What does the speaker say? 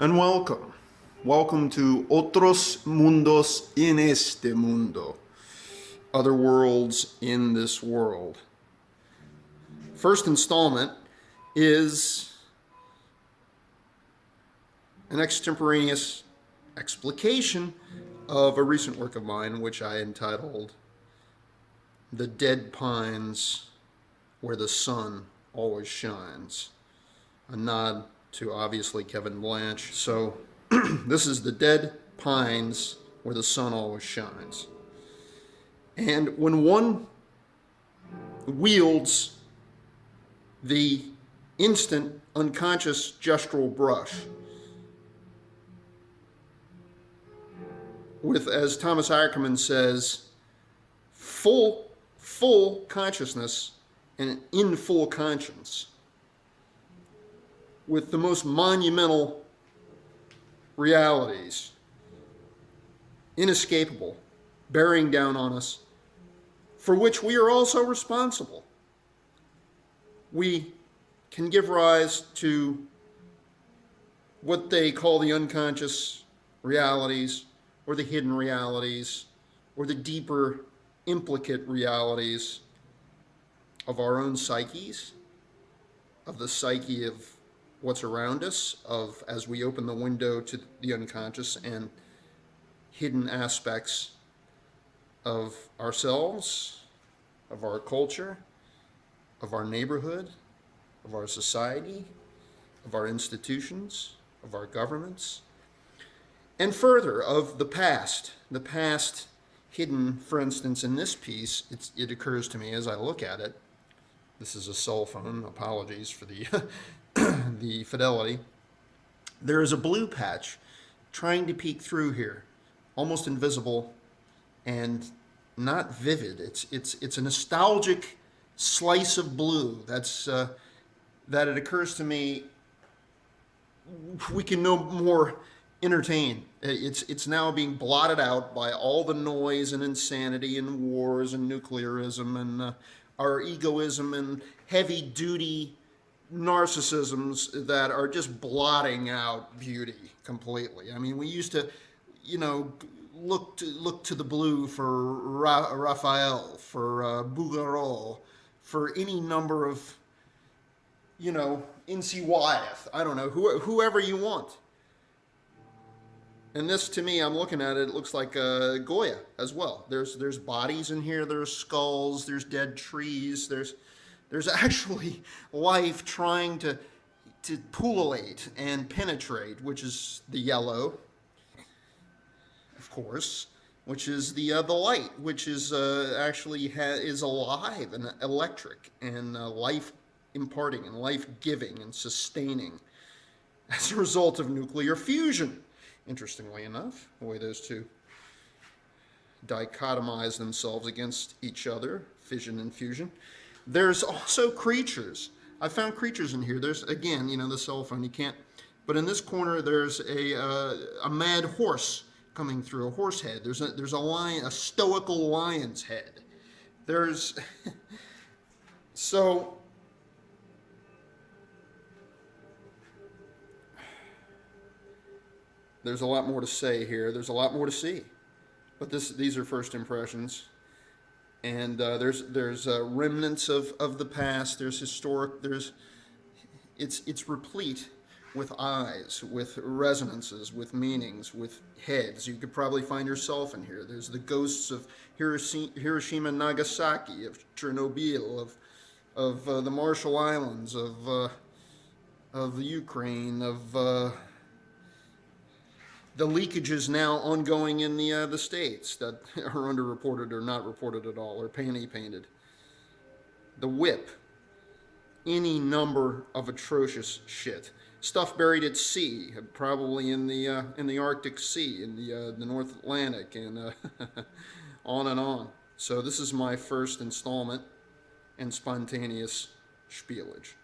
And welcome. Welcome to Otros Mundos en este mundo. Other worlds in this world. First installment is an extemporaneous explication of a recent work of mine, which I entitled The Dead Pines Where the Sun Always Shines. A nod to obviously Kevin Blanche. So this is The Dead Pines Where the Sun Always Shines. And when one wields the instant unconscious gestural brush with, as Thomas Ackerman says, full consciousness and in full conscience, with the most monumental realities, inescapable, bearing down on us, for which we are also responsible, we can give rise to what they call the unconscious realities, or the hidden realities, or the deeper implicate realities of our own psyches, of the psyche of what's around us, of as we open the window to the unconscious and hidden aspects of ourselves, of our culture, of our neighborhood, of our society, of our institutions, of our governments, and further, of the past hidden. For instance, in this piece, it occurs to me as I look at it, this is a cell phone, apologies for the the fidelity. There is a blue patch trying to peek through here, almost invisible and not vivid. It's a nostalgic slice of blue that it occurs to me we can no more entertain. It's now being blotted out by all the noise and insanity and wars and nuclearism and our egoism and heavy duty narcissisms that are just blotting out beauty completely. I mean, we used to, look to the blue for Raphael, for Bouguereau, for any number of, N.C. Wyeth, I don't know, whoever you want. And this, to me, I'm looking at it, it looks like Goya as well. There's bodies in here, there's skulls, there's dead trees, there's actually life trying to pullulate and penetrate, which is the yellow, of course, which is the light, which is actually is alive and electric and life imparting and life giving and sustaining as a result of nuclear fusion. Interestingly enough, the way those two dichotomize themselves against each other, fission and fusion. There's also creatures. I found creatures in here. There's, again, the cell phone, you can't, but in this corner there's a mad horse coming through, a horse head. There's a lion, a stoical lion's head. There's, so, there's a lot more to say here. There's a lot more to see, but these are first impressions. And there's remnants of the past. There's historic. It's replete with eyes, with resonances, with meanings, with heads. You could probably find yourself in here. There's the ghosts of Hiroshima and Nagasaki, of Chernobyl, of the Marshall Islands, of the Ukraine, of the leakages now ongoing in the States that are underreported or not reported at all, or panty painted. The whip, any number of atrocious shit. Stuff buried at sea, probably in the Arctic Sea, in the North Atlantic, and on and on. So this is my first installment in spontaneous spielage.